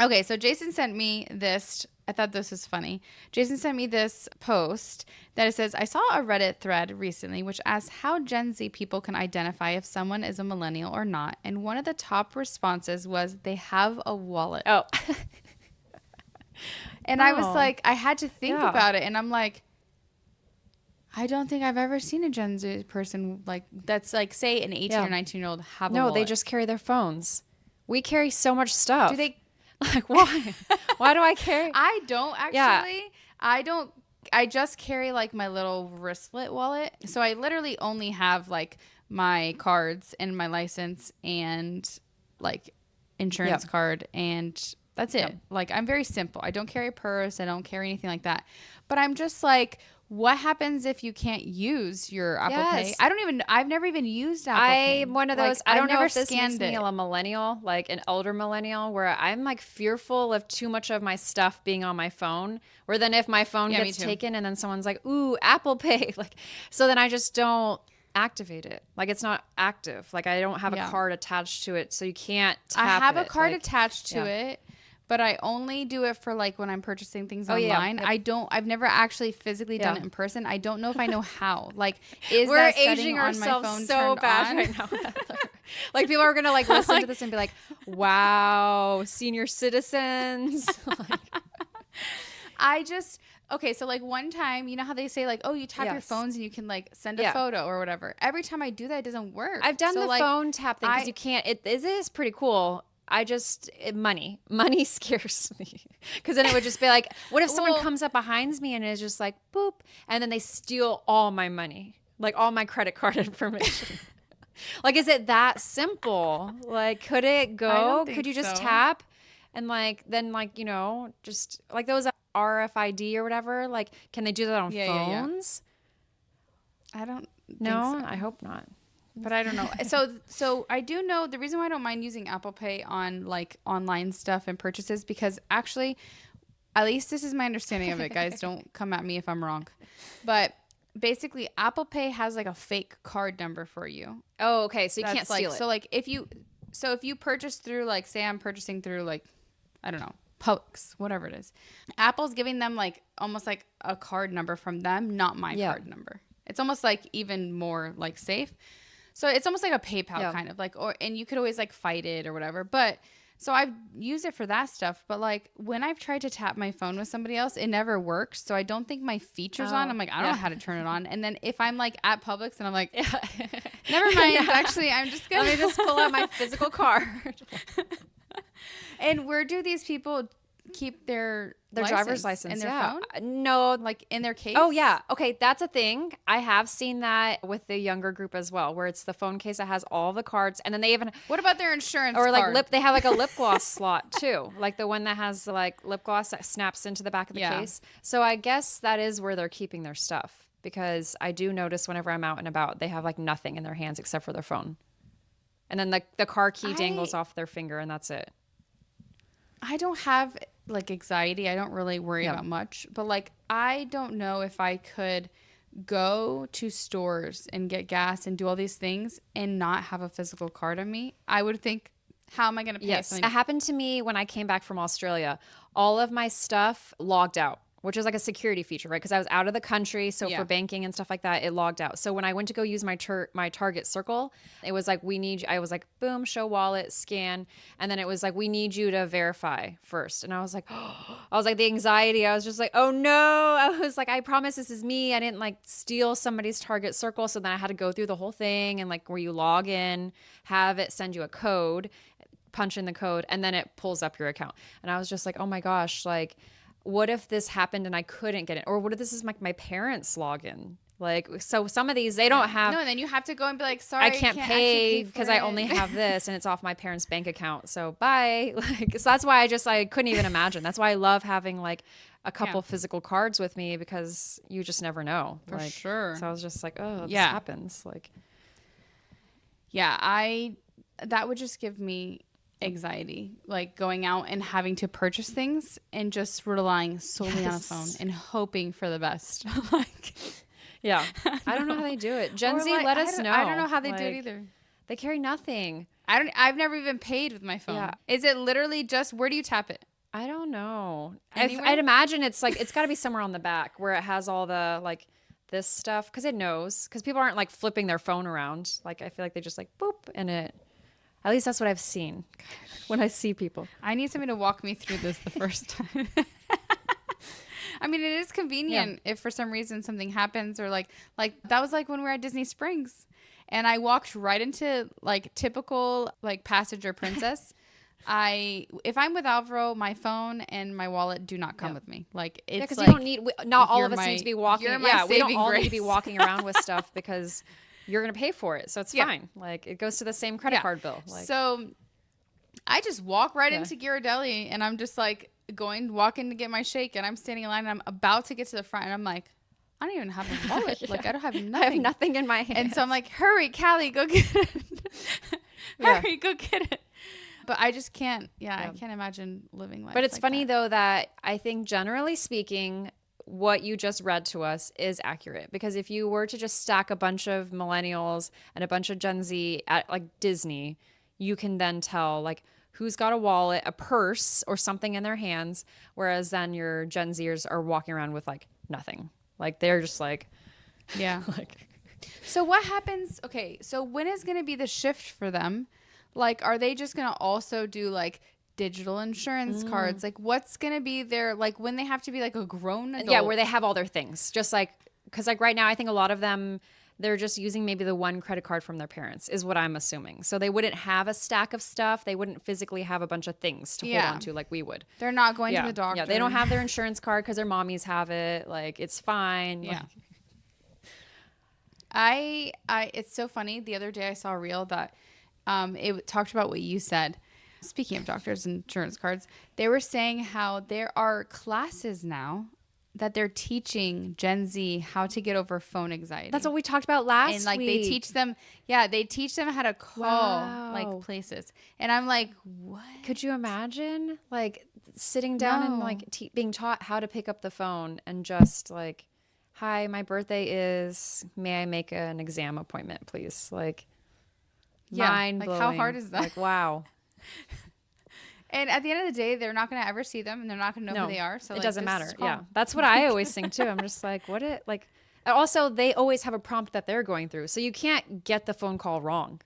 Okay, so Jason sent me this. I thought this was funny. Jason sent me this post that it says, I saw a Reddit thread recently which asks how Gen Z people can identify if someone is a millennial or not. And one of the top responses was they have a wallet. Oh. And I was Oh. like, I had to think Yeah. about it. And I'm like, I don't think I've ever seen a Gen Z person like that's like, say, an 18 Yeah. or 19-year-old have a No, wallet. they just carry their phones. We carry so much stuff. Do they? Like, why? Why do I carry? I don't actually. Yeah. I don't. I just carry like my little wristlet wallet. So I literally only have like my cards and my license and like insurance Yep. card, and that's it. Yep. Like I'm very simple. I don't carry a purse. I don't carry anything like that. But I'm just like, what happens if you can't use your Apple Pay? Yes. I've never even used Apple Pay. I'm one of Like, those. I don't I've know never if this makes scanned me it. a millennial, like an older millennial, where I'm like fearful of too much of my stuff being on my phone. Where then if my phone Yeah, me gets too. taken and then someone's like, "Ooh, Apple Pay," like, so then I just don't activate it. Like it's not active. Like I don't have Yeah. a card attached to it, so you can't I tap have a it. card Like, attached to yeah. it, but I only do it for like when I'm purchasing things Oh, yeah. online. Yep. I've never actually physically done Yeah. it in person. I don't know if I know how. Like, is We're that setting aging on my ourselves phone so turned bad on? right now. Like people are gonna like listen to this and be like, "Wow, senior citizens." Like, I just okay, so like one time, you know how they say like, oh, you tap your Yes. phones and you can like send a Yeah. photo or whatever. Every time I do that, it doesn't work. I've done So, the like, phone tap thing because I you can't. It is pretty cool. Money scares me because then it would just be like, what if someone Well- comes up behind me and is just like boop, and then they steal all my money, like all my credit card information. Like, is it that simple? Like, could it go? don't Could think you just so. tap and like then like just like those RFID or whatever? Like, can they do that on Yeah, yeah, yeah. phones? I don't think No, so. I hope not. But I don't know. So I do know the reason why I don't mind using Apple Pay on like online stuff and purchases, because actually, at least this is my understanding of it, guys. Don't come at me if I'm wrong. But basically, Apple Pay has like a fake card number for you. Oh, okay. So you That's can't like, steal it. so like if you purchase through like, say I'm purchasing through like, I don't know, Publix, whatever it is. Apple's giving them like almost like a card number from them, not my Yeah. card number. It's almost like even more like safe. So it's almost like a PayPal Yeah. kind of like, and you could always like fight it or whatever. But so I've used it for that stuff. But like when I've tried to tap my phone with somebody else, it never works. So I don't think my feature's on. I'm like, I don't know how to turn it on. And then if I'm like at Publix and I'm like, never mind. Yeah. Actually, I'm just gonna Let me just pull out my physical card. And where do these people keep their Driver's license in their yeah. phone? No. Like in their case? Oh yeah. Okay, that's a thing. I have seen that with the younger group as well, where it's the phone case that has all the cards, and then they even What about their insurance or like card? they have like a lip gloss slot too, like the one that has like lip gloss that snaps into the back of the Yeah. case. So I guess that is where they're keeping their stuff, because I do notice whenever I'm out and about, they have like nothing in their hands except for their phone, and then the car key dangles off their finger, and that's it. I don't have like anxiety. I don't really worry Yeah. about much. But like I don't know if I could go to stores and get gas and do all these things and not have a physical card on me. I would think, how am I going to pay Yes, something? it happened to me when I came back from Australia. All of my stuff logged out, which is like a security feature, right? Because I was out of the country, so Yeah. for banking and stuff like that, it logged out. So when I went to go use my my Target Circle, it was like, we need. I was like, boom, show wallet, scan, and then it was like, we need you to verify first. And I was like, the anxiety. I was just like, oh no. I was like, I promise this is me. I didn't like steal somebody's Target Circle. So then I had to go through the whole thing and like where you log in, have it send you a code, punch in the code, and then it pulls up your account. And I was just like, oh my gosh, like, what if this happened and I couldn't get it? Or what if this is like my parents' login? Like, so some of these, they don't have. No, and then you have to go and be like, sorry, I can't actually pay for because I it. only have this and it's off my parents' bank account. So bye. Like, so that's why I couldn't even imagine. That's why I love having like a couple physical cards with me, because you just never know. For like, sure. So I was just like, oh, this Yeah. happens. Like, Yeah, that would just give me anxiety, like going out and having to purchase things and just relying solely on a phone Yes. and hoping for the best. Like, yeah, I don't know how they do it. Gen or Z, like, let us know. I don't know how they do it Like, either. They carry nothing. I've never even paid with my phone. Yeah. Is it literally just, where do you tap it? I don't know. Anywhere? I'd imagine it's like it's got to be somewhere on the back where it has all the like this stuff because it knows because people aren't like flipping their phone around. Like I feel like they just like boop and it. At least that's what I've seen when I see people. I need somebody to walk me through this the first time. I mean, it is convenient if for some reason something happens or like that was like when we were at Disney Springs and I walked right into like typical like passenger princess. If I'm with Alvaro, my phone and my wallet do not come with me. Like it's because like, you don't need. Not all of us my- need to be walking. you're my Yeah, we don't saving all need to be grace. walking around with stuff because you're gonna pay for it, so it's fine. Like it goes to the same credit card bill. Like, So I just walk right into Ghirardelli and I'm just like walking to get my shake and I'm standing in line and I'm about to get to the front and I'm like, I don't even have a wallet. Like I don't have nothing. I have nothing in my hand. And so I'm like, hurry, Callie, go get it. Hurry, go get it. But I just can't. I can't imagine living life. But it's like funny that. though that I think generally speaking, what you just read to us is accurate because if you were to just stack a bunch of millennials and a bunch of Gen Z at like Disney, you can then tell like who's got a wallet, a purse, or something in their hands, whereas then your Gen Zers are walking around with like nothing. Like they're just like, like. So what happens? Okay, so when is going to be the shift for them? Like, are they just going to also do like digital insurance cards? Like, what's going to be their like when they have to be like a grown adult? Yeah, where they have all their things, just like because like right now, I think a lot of them they're just using maybe the one credit card from their parents is what I'm assuming. So they wouldn't have a stack of stuff. They wouldn't physically have a bunch of things to hold on to like we would. They're not going to the doctor. Yeah, they don't have their insurance card because their mommies have it. Like it's fine. Yeah. Like, It's so funny. The other day I saw a reel that it talked about what you said. Speaking of doctors and insurance cards, they were saying how there are classes now that they're teaching Gen Z how to get over phone anxiety. that's what we talked about last and like week. they teach them how to call like places. And I'm like, what? Could you imagine like sitting down and No. like being taught how to pick up the phone and just like, hi, my birthday is, may I make an exam appointment, please? Like, mind blowing. Like how hard is that? Like, wow. And at the end of the day, they're not going to ever see them and they're not going to know who they are. So it like, doesn't just matter. call Yeah. them. That's what I always think too. I'm just like, what it like, and also they always have a prompt that they're going through. So you can't get the phone call wrong.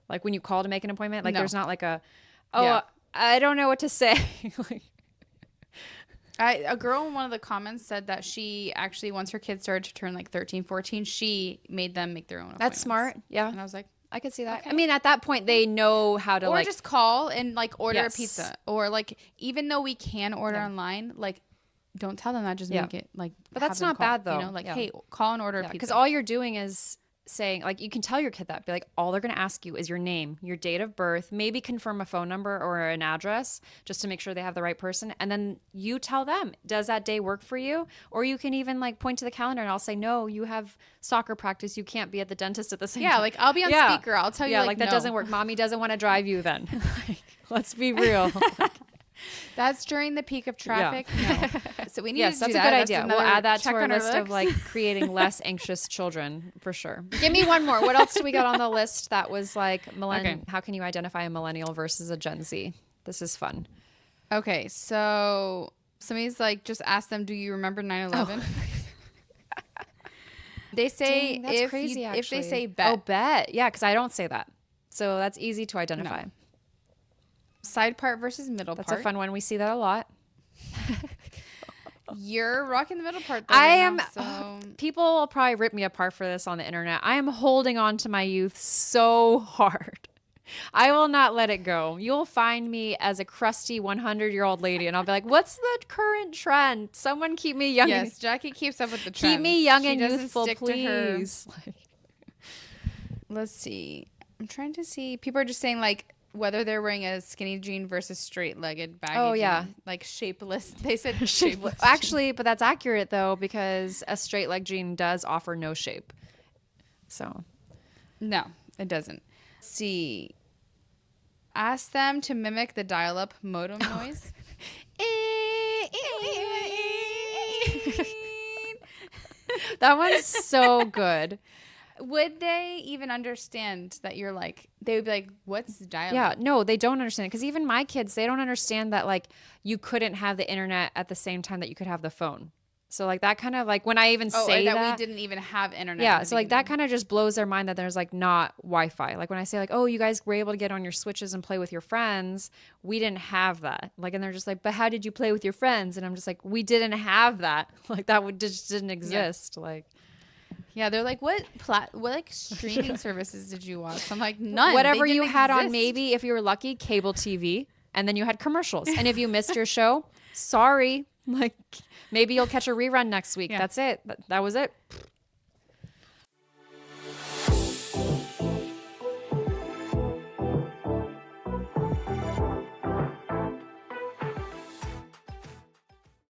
Like when you call to make an appointment, like there's not like I don't know what to say. Like, A girl in one of the comments said that she actually, once her kids started to turn like 13, 14, she made them make their own appointments. that's smart. Yeah. And I was like, I could see that. Okay. I mean, at that point, they know how to or like just call and like order Yes. a pizza. Or like, even though we can order online, like don't tell them that, just make it like, But have that's them not call, bad, though. You know, like, Yeah. hey, call and order a pizza. because all you're doing is saying like you can tell your kid that be like all they're going to ask you is your name, your date of birth, maybe confirm a phone number or an address just to make sure they have the right person, and then you tell them, does that day work for you? Or you can even like point to the calendar and I'll say, no, you have soccer practice, you can't be at the dentist at the same time. like I'll be on speaker, I'll tell you like that no. doesn't work. Mommy doesn't want to drive you then. Like, let's be real. That's during the peak of traffic. No. So we need Yes, to do that's a that. good idea. We'll another add that to check our on list of looks. like creating less anxious children for sure. Give me one more. What else do we got on the list that was like how can you identify a millennial versus a Gen Z? This is fun. Okay, so somebody's like, just ask them, do you remember 9/11? They say Dang, that's crazy, if they actually. say bet. Oh, bet. Yeah, because I don't say that. So that's easy to identify. No. Side part versus middle That's part. a fun one. We see that a lot. You're rocking the middle part. Though, I right am. now, so People will probably rip me apart for this on the internet. I am holding on to my youth so hard. I will not let it go. You'll find me as a crusty 100-year-old lady, and I'll be like, "What's the current trend? Someone keep me young. yes, Jackie keeps up with the trends. Keep me young She and doesn't youthful, stick to her- please." Let's see. I'm trying to see. People are just saying like whether they're wearing a skinny jean versus straight-legged baggy. Oh, yeah. jean. Like shapeless. They said shapeless. Actually, but that's accurate though, because a straight leg jean does offer no shape. So No, it doesn't. Let's see. Ask them to mimic the dial-up modem noise. that one's so good. would they even understand that you're like, they would be like, what's dial-up? Yeah, no, they don't understand it. Because even my kids, they don't understand that like you couldn't have the internet at the same time that you could have the phone. So like that kind of like when I even say that that we didn't even have internet. yeah, so like that kind of just blows their mind that there's like not Wi-Fi. Like when I say like, oh, you guys were able to get on your Switches and play with your friends, we didn't have that. Like, and they're just like, but how did you play with your friends? And I'm just like, we didn't have that. Like that would just didn't exist. Yeah. Like, yeah, they're like, what like streaming services did you watch? I'm like, none. Whatever you had on, maybe if you were lucky, cable TV, and then you had commercials. And if you missed your show, sorry, like. Maybe you'll catch a rerun next week. Yeah. That's it. That was it.